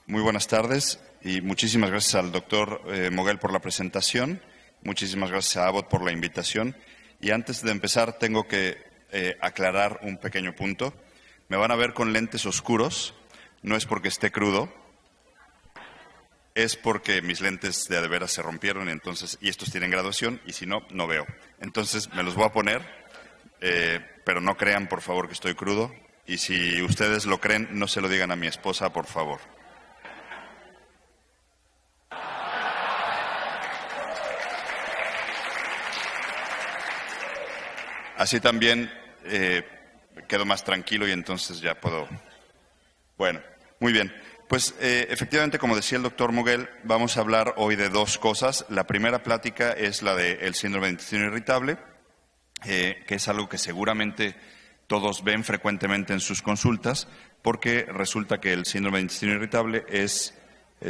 Muy buenas tardes y muchísimas gracias al doctor Moguel por la presentación. Muchísimas gracias a Abbott por la invitación. Y antes de empezar tengo que aclarar un pequeño punto. Me van a ver con lentes oscuros. No es porque esté crudo. Es porque mis lentes de veras se rompieron y estos tienen graduación y si no, no veo. Entonces me los voy a poner, pero no crean por favor que estoy crudo. Y si ustedes lo creen, no se lo digan a mi esposa, por favor. Así también quedo más tranquilo y entonces ya puedo... Bueno, muy bien. Pues efectivamente, como decía el doctor Moguel, vamos a hablar hoy de dos cosas. La primera plática es la del síndrome de intestino irritable, que es algo que seguramente todos ven frecuentemente en sus consultas, porque resulta que el síndrome de intestino irritable es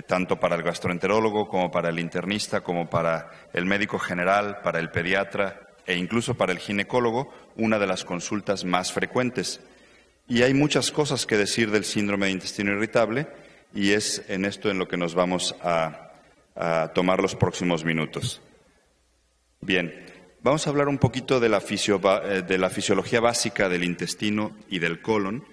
tanto para el gastroenterólogo como para el internista, como para el médico general, para el pediatra e incluso para el ginecólogo, una de las consultas más frecuentes. Y hay muchas cosas que decir del síndrome de intestino irritable y es en esto en lo que nos vamos a tomar los próximos minutos. Bien, vamos a hablar un poquito de la fisiología básica del intestino y del colon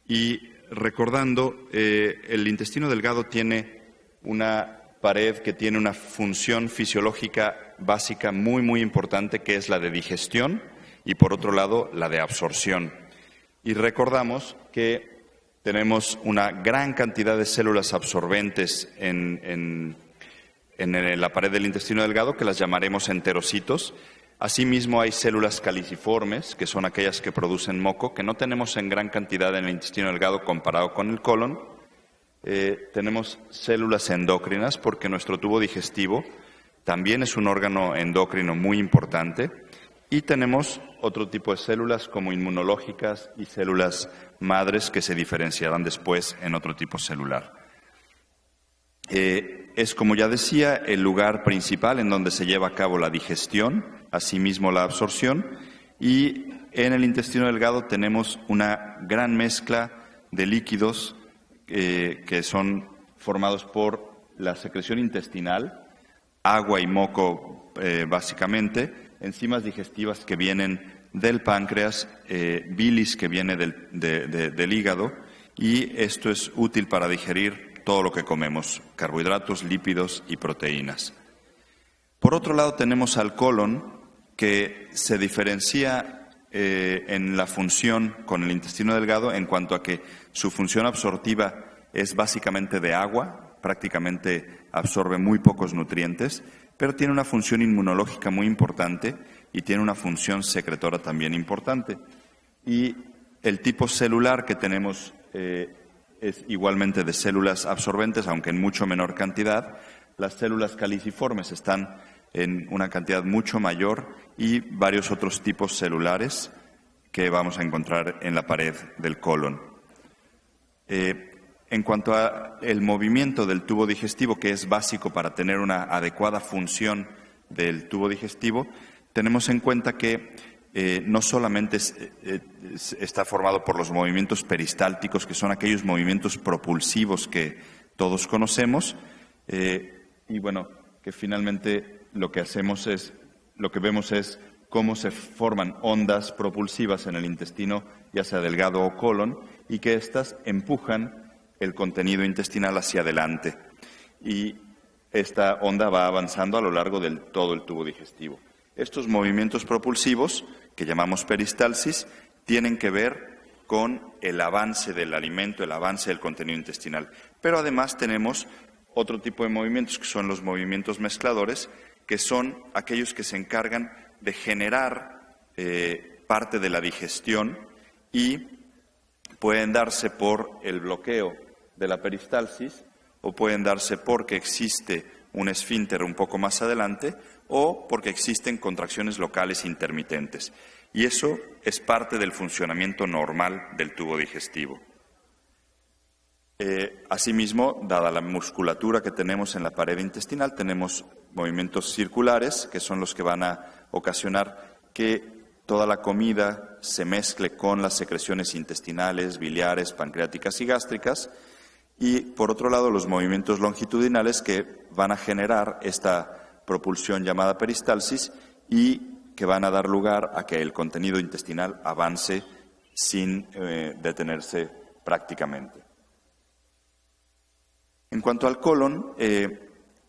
y recordando, el intestino delgado tiene una pared que tiene una función fisiológica básica muy importante, que es la de digestión y, por otro lado, la de absorción. Y recordamos que tenemos una gran cantidad de células absorbentes en la pared del intestino delgado, que las llamaremos enterocitos. Asimismo, hay células caliciformes, que son aquellas que producen moco, que no tenemos en gran cantidad en el intestino delgado comparado con el colon. Tenemos células endócrinas, porque nuestro tubo digestivo también es un órgano endocrino muy importante. Y tenemos otro tipo de células como inmunológicas y células madres que se diferenciarán después en otro tipo celular. Es, como ya decía, el lugar principal en donde se lleva a cabo la digestión, asimismo la absorción, y en el intestino delgado tenemos una gran mezcla de líquidos que son formados por la secreción intestinal, agua y moco básicamente, enzimas digestivas que vienen del páncreas, bilis que viene del hígado, y esto es útil para digerir todo lo que comemos, carbohidratos, lípidos y proteínas. Por otro lado tenemos al colon, que se diferencia en la función con el intestino delgado en cuanto a que su función absortiva es básicamente de agua, prácticamente absorbe muy pocos nutrientes, pero tiene una función inmunológica muy importante y tiene una función secretora también importante. Y el tipo celular que tenemos es igualmente de células absorbentes, aunque en mucho menor cantidad. Las células caliciformes están en una cantidad mucho mayor y varios otros tipos celulares que vamos a encontrar en la pared del colon. En cuanto al movimiento del tubo digestivo, que es básico para tener una adecuada función del tubo digestivo, tenemos en cuenta que no solamente está formado por los movimientos peristálticos, que son aquellos movimientos propulsivos que todos conocemos, y bueno, que finalmente lo que vemos es cómo se forman ondas propulsivas en el intestino, ya sea delgado o colon, y que éstas empujan el contenido intestinal hacia adelante. Y esta onda va avanzando a lo largo de todo el tubo digestivo. Estos movimientos propulsivos, que llamamos peristalsis, tienen que ver con el avance del alimento, el avance del contenido intestinal. Pero además tenemos otro tipo de movimientos, que son los movimientos mezcladores, que son aquellos que se encargan de generar parte de la digestión y pueden darse por el bloqueo de la peristalsis o pueden darse porque existe un esfínter un poco más adelante o porque existen contracciones locales intermitentes. Y eso es parte del funcionamiento normal del tubo digestivo. Asimismo, dada la musculatura que tenemos en la pared intestinal, tenemos movimientos circulares, que son los que van a ocasionar que toda la comida se mezcle con las secreciones intestinales, biliares, pancreáticas y gástricas, y por otro lado los movimientos longitudinales que van a generar esta propulsión llamada peristalsis y que van a dar lugar a que el contenido intestinal avance sin detenerse prácticamente. En cuanto al colon,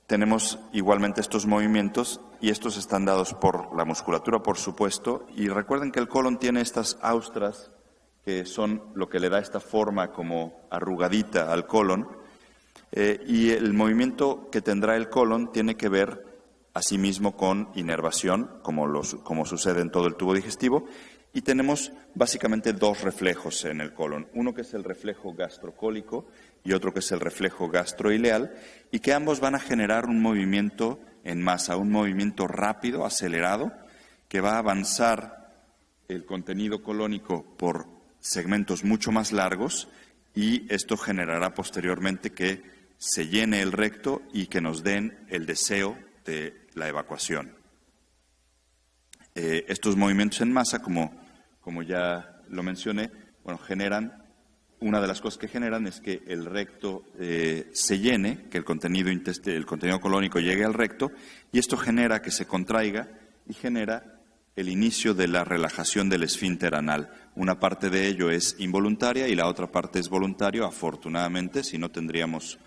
tenemos igualmente estos movimientos y estos están dados por la musculatura, por supuesto, y recuerden que el colon tiene estas austras que son lo que le da esta forma como arrugadita al colon, y el movimiento que tendrá el colon tiene que ver asimismo con inervación, como sucede en todo el tubo digestivo, y tenemos básicamente dos reflejos en el colon, uno que es el reflejo gastrocólico y otro que es el reflejo gastroileal, y que ambos van a generar un movimiento en masa, un movimiento rápido, acelerado, que va a avanzar el contenido colónico por segmentos mucho más largos, y esto generará posteriormente que se llene el recto y que nos den el deseo de la evacuación. Estos movimientos en masa, como ya lo mencioné, generan, una de las cosas que generan es que el recto se llene, que el contenido colónico llegue al recto, y esto genera que se contraiga y genera el inicio de la relajación del esfínter anal. Una parte de ello es involuntaria y la otra parte es voluntaria, afortunadamente, si no tendríamos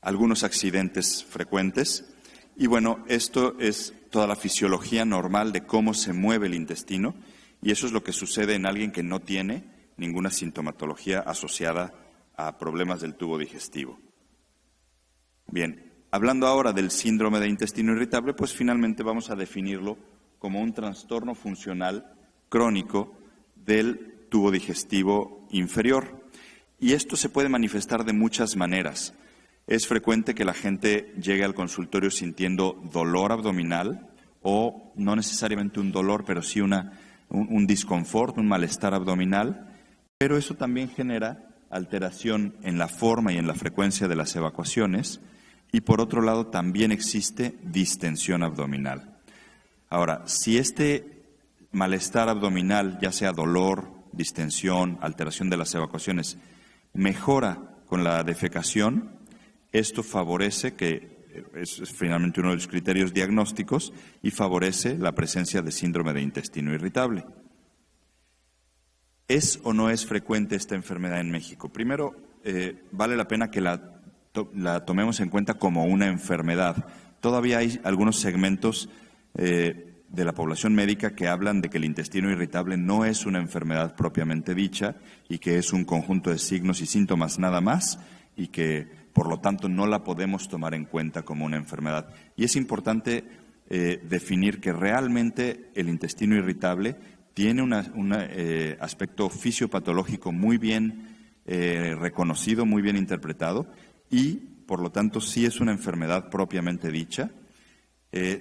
algunos accidentes frecuentes. Y bueno, esto es toda la fisiología normal de cómo se mueve el intestino, y eso es lo que sucede en alguien que no tiene ninguna sintomatología asociada a problemas del tubo digestivo. Bien, hablando ahora del síndrome de intestino irritable, pues finalmente vamos a definirlo como un trastorno funcional crónico del tubo digestivo inferior. Y esto se puede manifestar de muchas maneras. Es frecuente que la gente llegue al consultorio sintiendo dolor abdominal, o no necesariamente un dolor, pero sí un disconfort, un malestar abdominal, pero eso también genera alteración en la forma y en la frecuencia de las evacuaciones, y por otro lado también existe distensión abdominal. Ahora, si este malestar abdominal, ya sea dolor, distensión, alteración de las evacuaciones, mejora con la defecación, esto favorece que es finalmente uno de los criterios diagnósticos y favorece la presencia de síndrome de intestino irritable. ¿Es o no es frecuente esta enfermedad en México? Primero, vale la pena que la tomemos en cuenta como una enfermedad. Todavía hay algunos segmentos de la población médica que hablan de que el intestino irritable no es una enfermedad propiamente dicha y que es un conjunto de signos y síntomas nada más, y que por lo tanto no la podemos tomar en cuenta como una enfermedad. Y es importante definir que realmente el intestino irritable tiene un aspecto fisiopatológico muy bien reconocido, muy bien interpretado, y por lo tanto sí es una enfermedad propiamente dicha.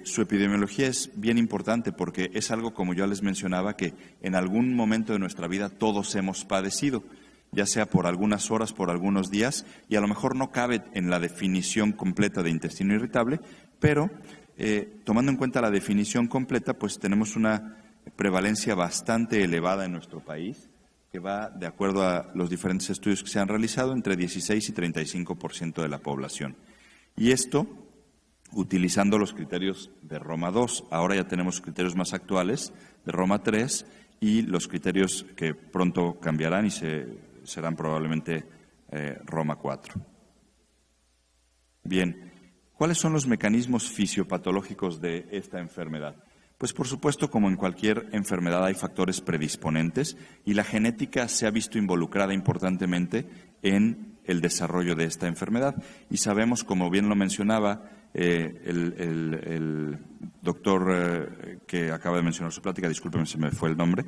Su epidemiología es bien importante porque es algo, como yo les mencionaba, que en algún momento de nuestra vida todos hemos padecido, ya sea por algunas horas, por algunos días, y a lo mejor no cabe en la definición completa de intestino irritable, pero tomando en cuenta la definición completa, pues tenemos una prevalencia bastante elevada en nuestro país, que va, de acuerdo a los diferentes estudios que se han realizado, entre 16 y 35% de la población. Y esto utilizando los criterios de Roma II. Ahora ya tenemos criterios más actuales de Roma III y los criterios que pronto cambiarán y serán probablemente Roma IV. Bien, ¿cuáles son los mecanismos fisiopatológicos de esta enfermedad? Pues por supuesto, como en cualquier enfermedad hay factores predisponentes y la genética se ha visto involucrada importantemente en el desarrollo de esta enfermedad. Y sabemos, como bien lo mencionaba el doctor que acaba de mencionar su plática, discúlpeme, se me fue el nombre,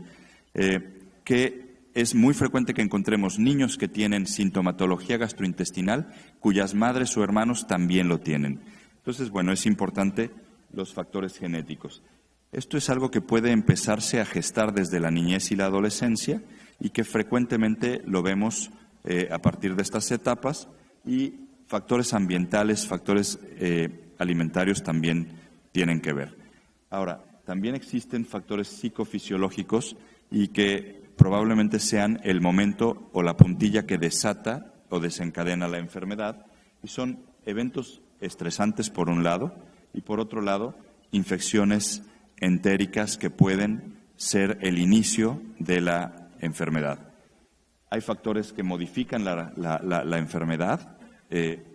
que es muy frecuente que encontremos niños que tienen sintomatología gastrointestinal cuyas madres o hermanos también lo tienen. Entonces, bueno, es importante los factores genéticos. Esto es algo que puede empezarse a gestar desde la niñez y la adolescencia y que frecuentemente lo vemos a partir de estas etapas, y factores ambientales, factores alimentarios también tienen que ver. Ahora, también existen factores psicofisiológicos y que probablemente sean el momento o la puntilla que desata o desencadena la enfermedad, y son eventos estresantes por un lado, y por otro lado, infecciones entéricas que pueden ser el inicio de la enfermedad. Hay factores que modifican la enfermedad,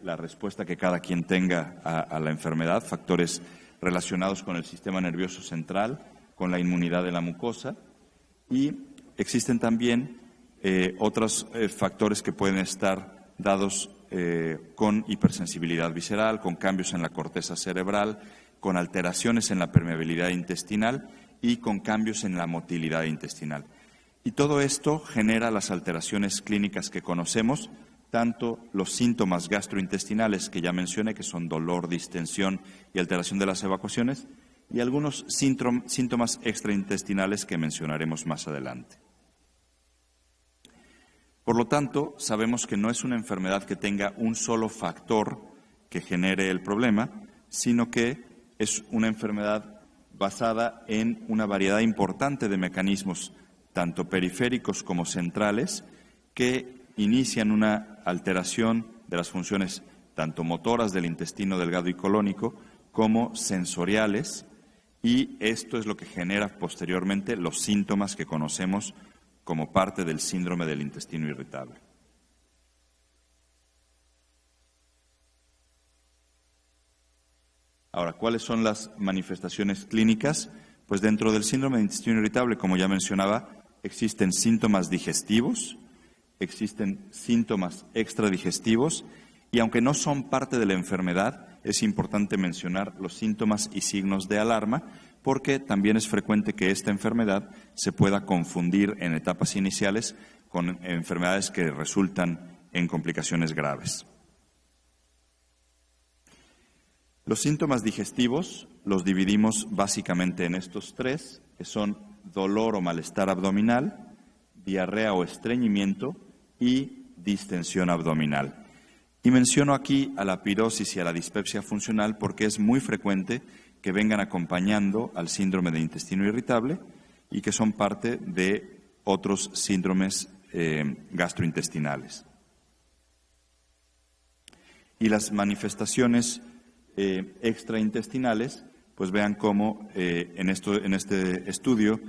la respuesta que cada quien tenga a la enfermedad, factores relacionados con el sistema nervioso central, con la inmunidad de la mucosa, y existen también otros factores que pueden estar dados con hipersensibilidad visceral, con cambios en la corteza cerebral, con alteraciones en la permeabilidad intestinal y con cambios en la motilidad intestinal. Y todo esto genera las alteraciones clínicas que conocemos, tanto los síntomas gastrointestinales que ya mencioné, que son dolor, distensión y alteración de las evacuaciones, y algunos síntomas extraintestinales que mencionaremos más adelante. Por lo tanto, sabemos que no es una enfermedad que tenga un solo factor que genere el problema, sino que es una enfermedad basada en una variedad importante de mecanismos, tanto periféricos como centrales, que inician una alteración de las funciones tanto motoras del intestino delgado y colónico como sensoriales, y esto es lo que genera posteriormente los síntomas que conocemos como parte del síndrome del intestino irritable. Ahora, ¿cuáles son las manifestaciones clínicas? Pues dentro del síndrome del intestino irritable, como ya mencionaba, existen síntomas digestivos, existen síntomas extradigestivos, y aunque no son parte de la enfermedad, es importante mencionar los síntomas y signos de alarma, porque también es frecuente que esta enfermedad se pueda confundir en etapas iniciales con enfermedades que resultan en complicaciones graves. Los síntomas digestivos los dividimos básicamente en estos tres, que son dolor o malestar abdominal, diarrea o estreñimiento y distensión abdominal. Y menciono aquí a la pirosis y a la dispepsia funcional porque es muy frecuente que vengan acompañando al síndrome de intestino irritable y que son parte de otros síndromes gastrointestinales. Y las manifestaciones extraintestinales, pues vean cómo en este estudio,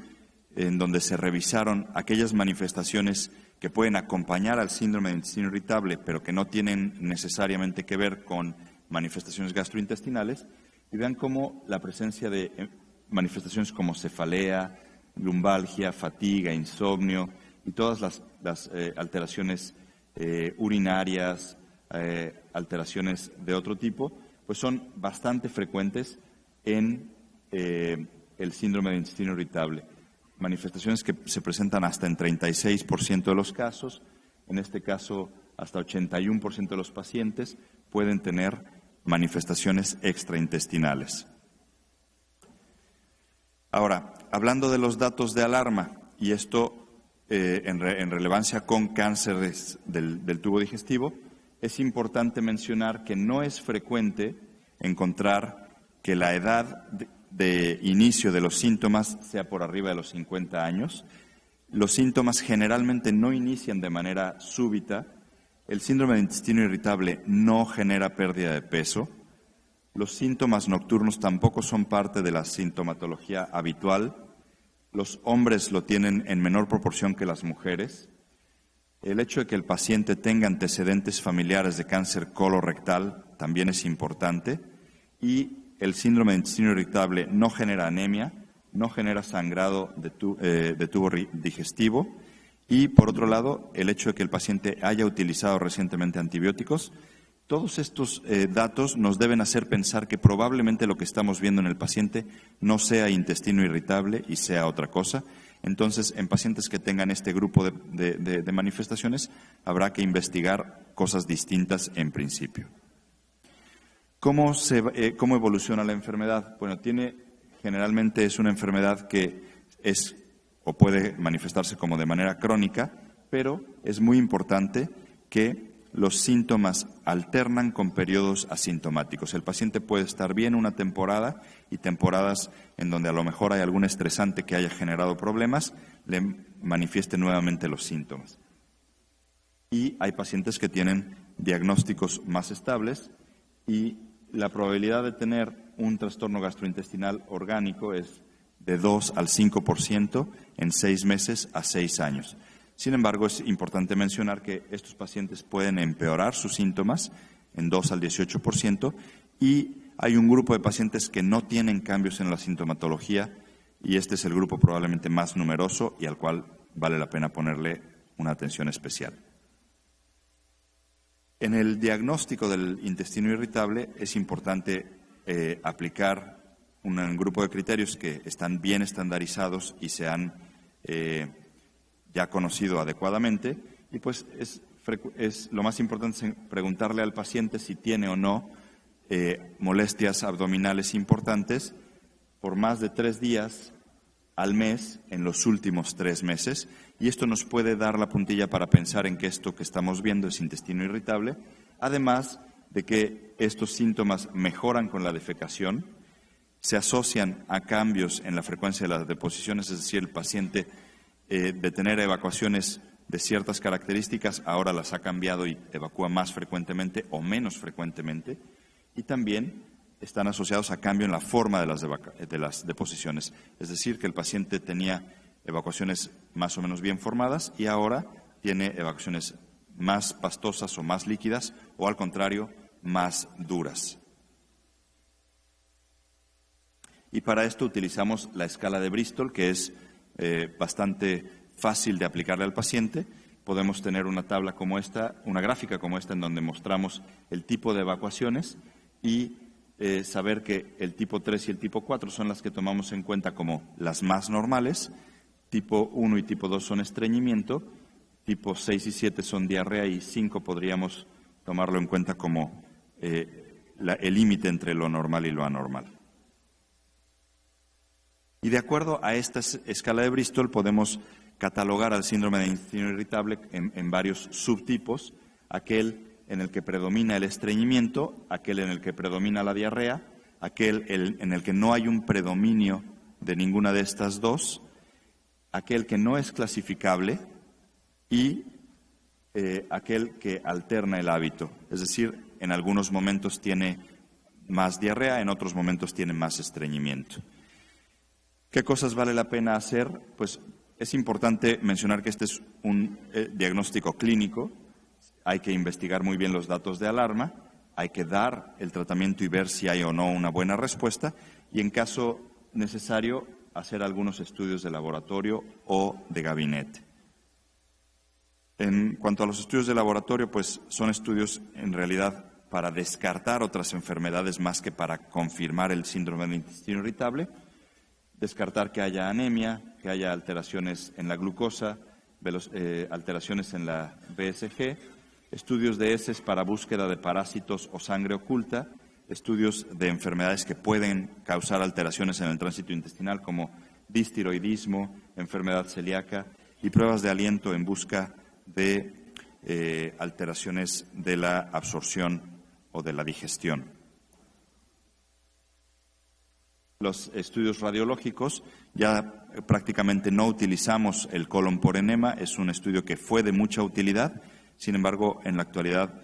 en donde se revisaron aquellas manifestaciones que pueden acompañar al síndrome de intestino irritable, pero que no tienen necesariamente que ver con manifestaciones gastrointestinales, y vean cómo la presencia de manifestaciones como cefalea, lumbalgia, fatiga, insomnio y todas las alteraciones urinarias, alteraciones de otro tipo, pues son bastante frecuentes en el síndrome de intestino irritable. Manifestaciones que se presentan hasta en 36% de los casos, en este caso hasta 81% de los pacientes pueden tener manifestaciones extraintestinales. Ahora, hablando de los datos de alarma, y esto en relevancia con cánceres del tubo digestivo, es importante mencionar que no es frecuente encontrar que la edad de inicio de los síntomas sea por arriba de los 50 años. Los síntomas generalmente no inician de manera súbita. El síndrome de intestino irritable no genera pérdida de peso. Los síntomas nocturnos tampoco son parte de la sintomatología habitual. Los hombres lo tienen en menor proporción que las mujeres. El hecho de que el paciente tenga antecedentes familiares de cáncer colorectal también es importante. Y el síndrome de intestino irritable no genera anemia, no genera sangrado de tubo digestivo. Y, por otro lado, el hecho de que el paciente haya utilizado recientemente antibióticos. Todos estos datos nos deben hacer pensar que probablemente lo que estamos viendo en el paciente no sea intestino irritable y sea otra cosa. Entonces, en pacientes que tengan este grupo de manifestaciones, habrá que investigar cosas distintas en principio. ¿Cómo evoluciona la enfermedad? Bueno, generalmente es una enfermedad que es o puede manifestarse como de manera crónica, pero es muy importante que los síntomas alternan con periodos asintomáticos. El paciente puede estar bien una temporada y temporadas en donde a lo mejor hay algún estresante que haya generado problemas, le manifieste nuevamente los síntomas. y hay pacientes que tienen diagnósticos más estables y la probabilidad de tener un trastorno gastrointestinal orgánico es de 2 al 5% en 6 meses a 6 años. Sin embargo, es importante mencionar que estos pacientes pueden empeorar sus síntomas en 2 al 18% y hay un grupo de pacientes que no tienen cambios en la sintomatología y este es el grupo probablemente más numeroso y al cual vale la pena ponerle una atención especial. En el diagnóstico del intestino irritable es importante aplicar un grupo de criterios que están bien estandarizados y se han ya conocido adecuadamente y pues es lo más importante es preguntarle al paciente si tiene o no molestias abdominales importantes por más de 3 días al mes en los últimos 3 meses y esto nos puede dar la puntilla para pensar en que esto que estamos viendo es intestino irritable, además de que estos síntomas mejoran con la defecación, se asocian a cambios en la frecuencia de las deposiciones, es decir, el paciente de tener evacuaciones de ciertas características ahora las ha cambiado y evacúa más frecuentemente o menos frecuentemente, y también están asociados a cambio en la forma de las deposiciones. Es decir, que el paciente tenía evacuaciones más o menos bien formadas y ahora tiene evacuaciones más pastosas o más líquidas o, al contrario, más duras. Y para esto utilizamos la escala de Bristol, que es bastante fácil de aplicarle al paciente. Podemos tener una tabla como esta, una gráfica como esta, en donde mostramos el tipo de evacuaciones y saber que el tipo 3 y el tipo 4 son las que tomamos en cuenta como las más normales, tipo 1 y tipo 2 son estreñimiento, tipo 6 y 7 son diarrea y 5 podríamos tomarlo en cuenta como el límite entre lo normal y lo anormal. Y de acuerdo a esta escala de Bristol podemos catalogar al síndrome de intestino irritable en varios subtipos, aquel en el que predomina el estreñimiento, aquel en el que predomina la diarrea, aquel en el que no hay un predominio de ninguna de estas dos, aquel que no es clasificable y aquel que alterna el hábito. Es decir, en algunos momentos tiene más diarrea, en otros momentos tiene más estreñimiento. ¿Qué cosas vale la pena hacer? Pues es importante mencionar que este es un diagnóstico clínico. Hay que investigar muy bien los datos de alarma, hay que dar el tratamiento y ver si hay o no una buena respuesta y, en caso necesario, hacer algunos estudios de laboratorio o de gabinete. En cuanto a los estudios de laboratorio, pues son estudios en realidad para descartar otras enfermedades más que para confirmar el síndrome del intestino irritable, descartar que haya anemia, que haya alteraciones en la glucosa, alteraciones en la BSG, estudios de heces para búsqueda de parásitos o sangre oculta, estudios de enfermedades que pueden causar alteraciones en el tránsito intestinal como distiroidismo, enfermedad celíaca y pruebas de aliento en busca de alteraciones de la absorción o de la digestión. Los estudios radiológicos, ya prácticamente no utilizamos el colon por enema, es un estudio que fue de mucha utilidad. Sin embargo, en la actualidad,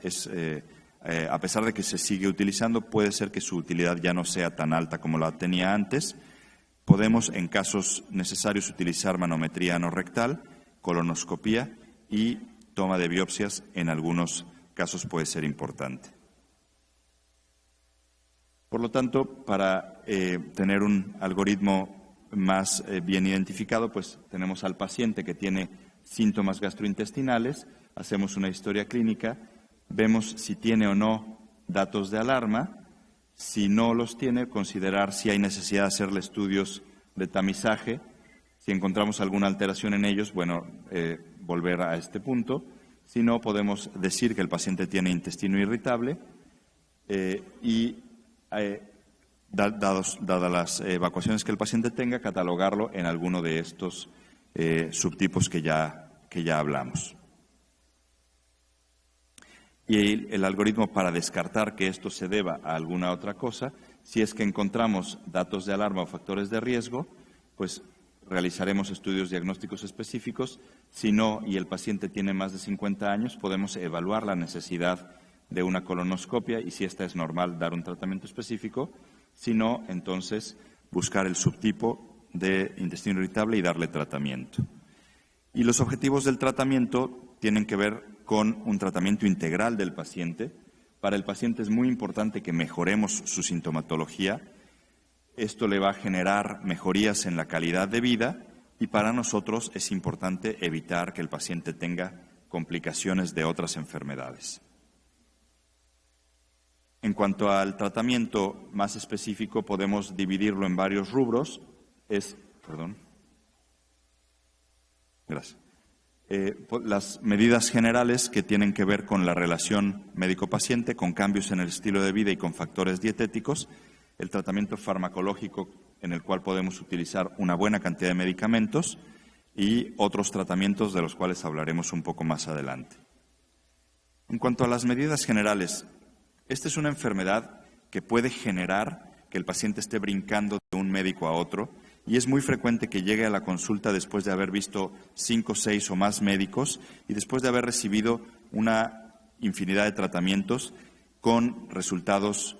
a pesar de que se sigue utilizando, puede ser que su utilidad ya no sea tan alta como la tenía antes. Podemos, en casos necesarios, utilizar manometría anorrectal, colonoscopía y toma de biopsias. En algunos casos puede ser importante. Por lo tanto, para tener un algoritmo más bien identificado, pues tenemos al paciente que tiene síntomas gastrointestinales, hacemos una historia clínica, vemos si tiene o no datos de alarma, si no los tiene, considerar si hay necesidad de hacerle estudios de tamizaje, si encontramos alguna alteración en ellos, bueno, volver a este punto, si no, podemos decir que el paciente tiene intestino irritable dadas las evacuaciones que el paciente tenga, catalogarlo en alguno de estos subtipos que ya hablamos. Y el algoritmo para descartar que esto se deba a alguna otra cosa, si es que encontramos datos de alarma o factores de riesgo, pues realizaremos estudios diagnósticos específicos. Si no, y el paciente tiene más de 50 años, podemos evaluar la necesidad de una colonoscopia y, si esta es normal, dar un tratamiento específico. Si no, entonces buscar el subtipo de intestino irritable y darle tratamiento. Y los objetivos del tratamiento tienen que ver con un tratamiento integral del paciente. Para el paciente es muy importante que mejoremos su sintomatología. Esto le va a generar mejorías en la calidad de vida y para nosotros es importante evitar que el paciente tenga complicaciones de otras enfermedades. En cuanto al tratamiento más específico, podemos dividirlo en varios rubros. Las medidas generales que tienen que ver con la relación médico-paciente, con cambios en el estilo de vida y con factores dietéticos, el tratamiento farmacológico en el cual podemos utilizar una buena cantidad de medicamentos y otros tratamientos de los cuales hablaremos un poco más adelante. En cuanto a las medidas generales, esta es una enfermedad que puede generar que el paciente esté brincando de un médico a otro y es muy frecuente que llegue a la consulta después de haber visto 5, 6 o más médicos y después de haber recibido una infinidad de tratamientos con resultados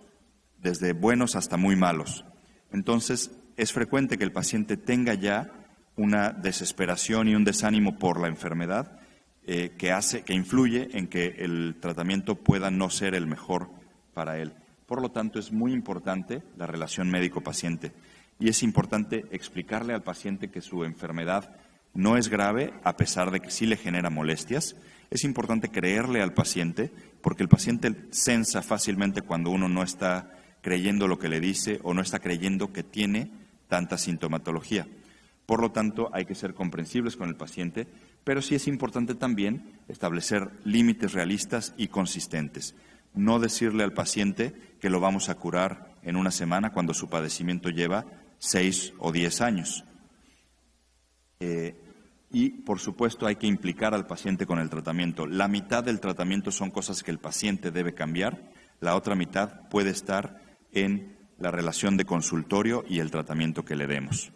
desde buenos hasta muy malos. Entonces, es frecuente que el paciente tenga ya una desesperación y un desánimo por la enfermedad que influye en que el tratamiento pueda no ser el mejor para él. Por lo tanto, es muy importante la relación médico-paciente y es importante explicarle al paciente que su enfermedad no es grave, a pesar de que sí le genera molestias. Es importante creerle al paciente, porque el paciente sensa fácilmente cuando uno no está creyendo lo que le dice o no está creyendo que tiene tanta sintomatología. Por lo tanto, hay que ser comprensibles con el paciente, pero sí es importante también establecer límites realistas y consistentes. No decirle al paciente que lo vamos a curar en una semana cuando su padecimiento lleva 6 o 10 años. Y, por supuesto, hay que implicar al paciente con el tratamiento. La mitad del tratamiento son cosas que el paciente debe cambiar, la otra mitad puede estar en la relación de consultorio y el tratamiento que le demos.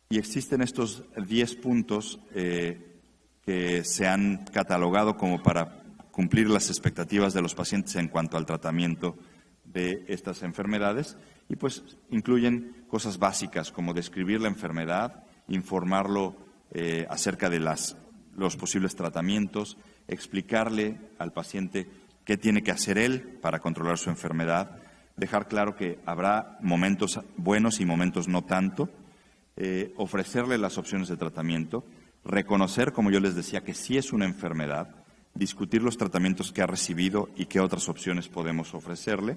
Y existen estos 10 puntos que se han catalogado como para cumplir las expectativas de los pacientes en cuanto al tratamiento de estas enfermedades y pues incluyen cosas básicas como describir la enfermedad, informarlo acerca de los posibles tratamientos, explicarle al paciente qué tiene que hacer él para controlar su enfermedad, dejar claro que habrá momentos buenos y momentos no tanto, ofrecerle las opciones de tratamiento, reconocer, como yo les decía, que sí es una enfermedad, discutir los tratamientos que ha recibido y qué otras opciones podemos ofrecerle,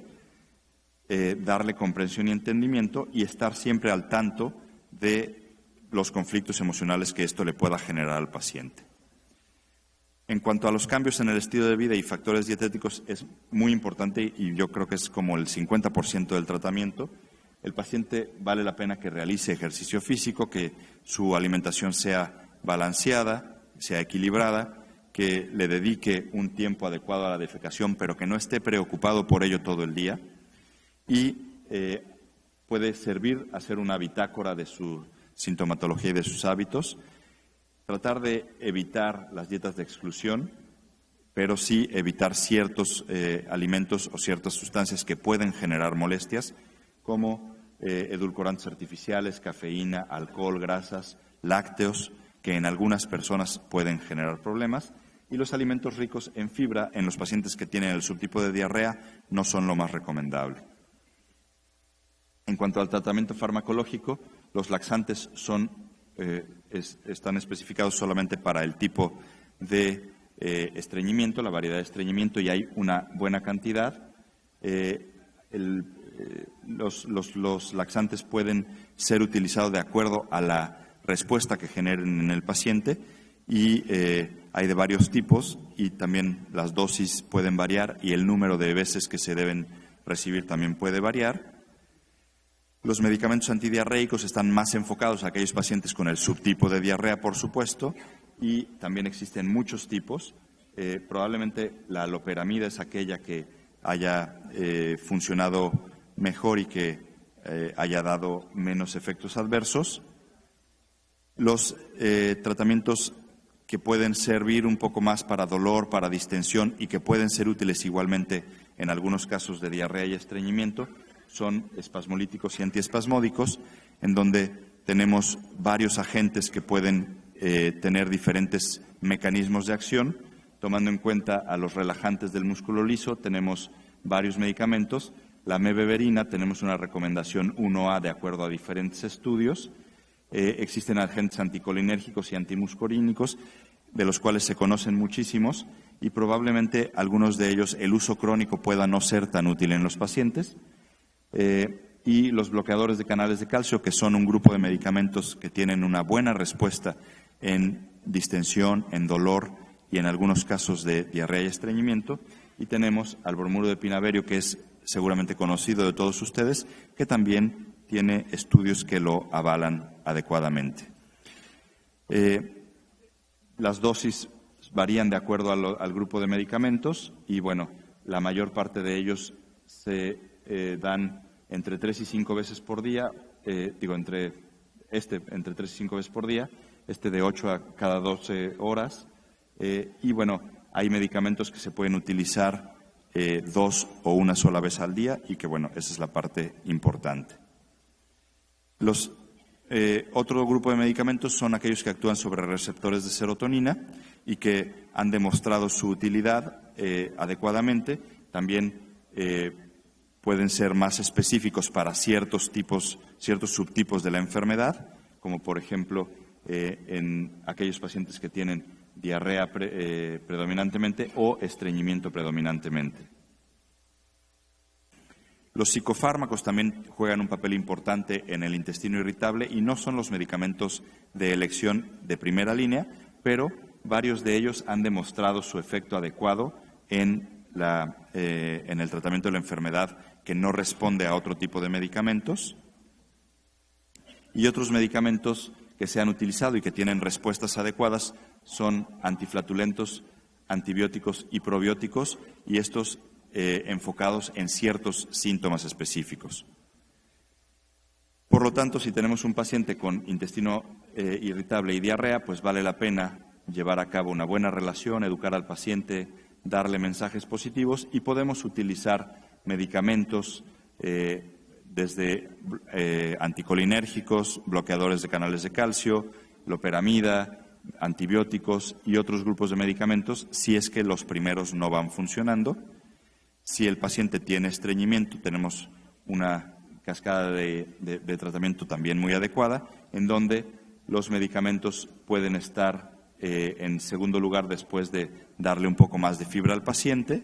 darle comprensión y entendimiento y estar siempre al tanto de los conflictos emocionales que esto le pueda generar al paciente. En cuanto a los cambios en el estilo de vida y factores dietéticos, es muy importante y yo creo que es como el 50% del tratamiento. El paciente vale la pena que realice ejercicio físico, que su alimentación sea balanceada, sea equilibrada, que le dedique un tiempo adecuado a la defecación, pero que no esté preocupado por ello todo el día. Y puede servir hacer una bitácora de su sintomatología y de sus hábitos. Tratar de evitar las dietas de exclusión, pero sí evitar ciertos alimentos o ciertas sustancias que pueden generar molestias, como edulcorantes artificiales, cafeína, alcohol, grasas, lácteos, que en algunas personas pueden generar problemas, y los alimentos ricos en fibra en los pacientes que tienen el subtipo de diarrea no son lo más recomendable. En cuanto al tratamiento farmacológico, los laxantes están especificados solamente para el tipo de estreñimiento, la variedad de estreñimiento, y hay una buena cantidad. Los laxantes pueden ser utilizados de acuerdo a la respuesta que generen en el paciente y hay de varios tipos y también las dosis pueden variar y el número de veces que se deben recibir también puede variar. Los medicamentos antidiarreicos están más enfocados a aquellos pacientes con el subtipo de diarrea, por supuesto, y también existen muchos tipos. Probablemente la loperamida es aquella que haya funcionado mejor y que haya dado menos efectos adversos. Los tratamientos que pueden servir un poco más para dolor, para distensión y que pueden ser útiles igualmente en algunos casos de diarrea y estreñimiento son espasmolíticos y antiespasmódicos, en donde tenemos varios agentes que pueden tener diferentes mecanismos de acción. Tomando en cuenta a los relajantes del músculo liso, tenemos varios medicamentos. La mebeverina, tenemos una recomendación 1A de acuerdo a diferentes estudios. Existen agentes anticolinérgicos y antimuscarínicos, de los cuales se conocen muchísimos, y probablemente algunos de ellos el uso crónico pueda no ser tan útil en los pacientes. Y los bloqueadores de canales de calcio, que son un grupo de medicamentos que tienen una buena respuesta en distensión, en dolor y en algunos casos de diarrea y estreñimiento. Y tenemos al bromuro de pinaverio, que es seguramente conocido de todos ustedes, que también tiene estudios que lo avalan adecuadamente. Las dosis varían de acuerdo al grupo de medicamentos y, bueno, la mayor parte de ellos se dan entre 3 y 5 veces por día, entre 3 y 5 veces por día, de 8 a cada 12 horas. Y, bueno, hay medicamentos que se pueden utilizar 2 o una sola vez al día y que, bueno, esa es la parte importante. Otro grupo de medicamentos son aquellos que actúan sobre receptores de serotonina y que han demostrado su utilidad adecuadamente. También pueden ser más específicos para ciertos subtipos de la enfermedad, como por ejemplo en aquellos pacientes que tienen diarrea predominantemente o estreñimiento predominantemente. Los psicofármacos también juegan un papel importante en el intestino irritable y no son los medicamentos de elección de primera línea, pero varios de ellos han demostrado su efecto adecuado en el tratamiento de la enfermedad que no responde a otro tipo de medicamentos. Y otros medicamentos que se han utilizado y que tienen respuestas adecuadas son antiflatulentos, antibióticos y probióticos, y estos enfocados en ciertos síntomas específicos. Por lo tanto, si tenemos un paciente con intestino irritable y diarrea, pues vale la pena llevar a cabo una buena relación, educar al paciente, darle mensajes positivos, y podemos utilizar medicamentos desde anticolinérgicos, bloqueadores de canales de calcio, loperamida, antibióticos y otros grupos de medicamentos, si es que los primeros no van funcionando. Si el paciente tiene estreñimiento, tenemos una cascada de tratamiento también muy adecuada, en donde los medicamentos pueden estar en segundo lugar después de darle un poco más de fibra al paciente.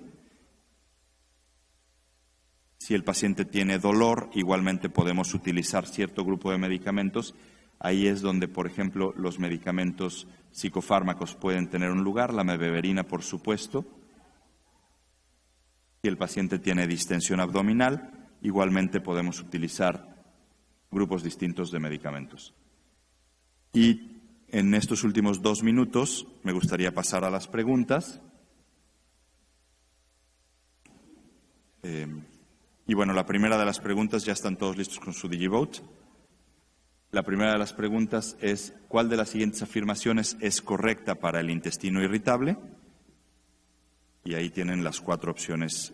Si el paciente tiene dolor, igualmente podemos utilizar cierto grupo de medicamentos. Ahí es donde, por ejemplo, los medicamentos psicofármacos pueden tener un lugar, la mebeverina, por supuesto. Si el paciente tiene distensión abdominal, igualmente podemos utilizar grupos distintos de medicamentos. Y en estos últimos 2 minutos me gustaría pasar a las preguntas. Y bueno, la primera de las preguntas, ya están todos listos con su DigiVote. La primera de las preguntas es: ¿cuál de las siguientes afirmaciones es correcta para el intestino irritable? Y ahí tienen las 4 opciones.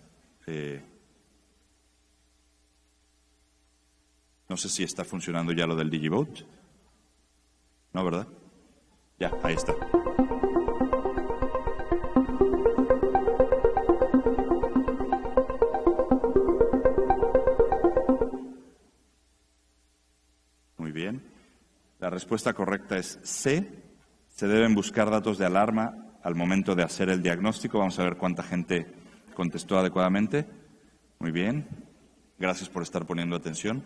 No sé si está funcionando ya lo del DigiVote. ¿No, verdad? Ya, ahí está. Muy bien. La respuesta correcta es C. Se deben buscar datos de alarma al momento de hacer el diagnóstico. Vamos a ver cuánta gente contestó adecuadamente. Muy bien. Gracias por estar poniendo atención.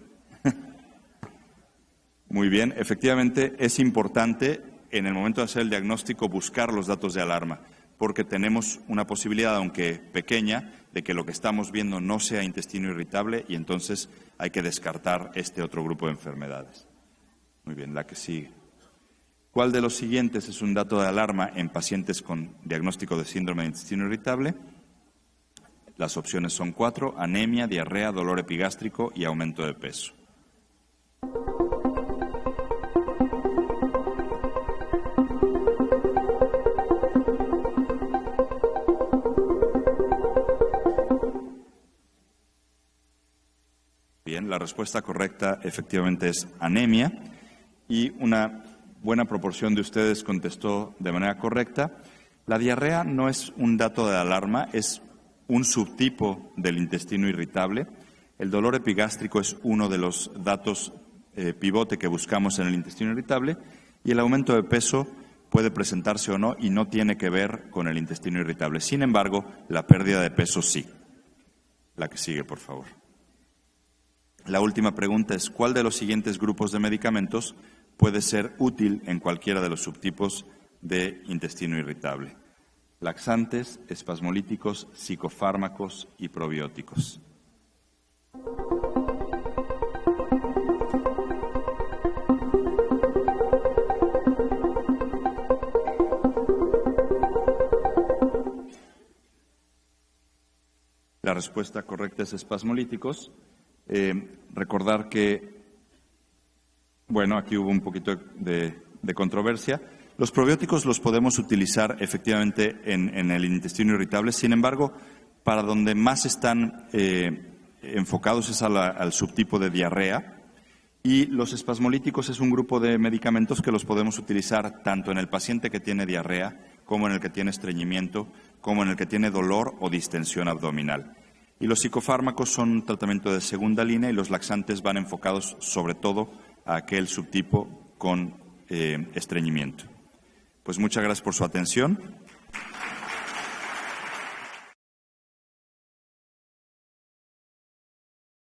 Muy bien. Efectivamente, es importante en el momento de hacer el diagnóstico buscar los datos de alarma, porque tenemos una posibilidad, aunque pequeña, de que lo que estamos viendo no sea intestino irritable y entonces hay que descartar este otro grupo de enfermedades. Muy bien, la que sigue. ¿Cuál de los siguientes es un dato de alarma en pacientes con diagnóstico de síndrome de intestino irritable? Las opciones son 4: anemia, diarrea, dolor epigástrico y aumento de peso. Bien, la respuesta correcta efectivamente es anemia y una buena proporción de ustedes contestó de manera correcta. La diarrea no es un dato de alarma, es un subtipo del intestino irritable. El dolor epigástrico es uno de los datos pivote que buscamos en el intestino irritable y el aumento de peso puede presentarse o no y no tiene que ver con el intestino irritable. Sin embargo, la pérdida de peso sí. La que sigue, por favor. La última pregunta es, ¿cuál de los siguientes grupos de medicamentos puede ser útil en cualquiera de los subtipos de intestino irritable? Laxantes, espasmolíticos, psicofármacos y probióticos. La respuesta correcta es espasmolíticos. Recordar que, bueno, aquí hubo un poquito de controversia. Los probióticos los podemos utilizar efectivamente en el intestino irritable, sin embargo, para donde más están enfocados es al subtipo de diarrea, y los espasmolíticos es un grupo de medicamentos que los podemos utilizar tanto en el paciente que tiene diarrea, como en el que tiene estreñimiento, como en el que tiene dolor o distensión abdominal. Y los psicofármacos son un tratamiento de segunda línea y los laxantes van enfocados sobre todo a aquel subtipo con estreñimiento. Pues muchas gracias por su atención.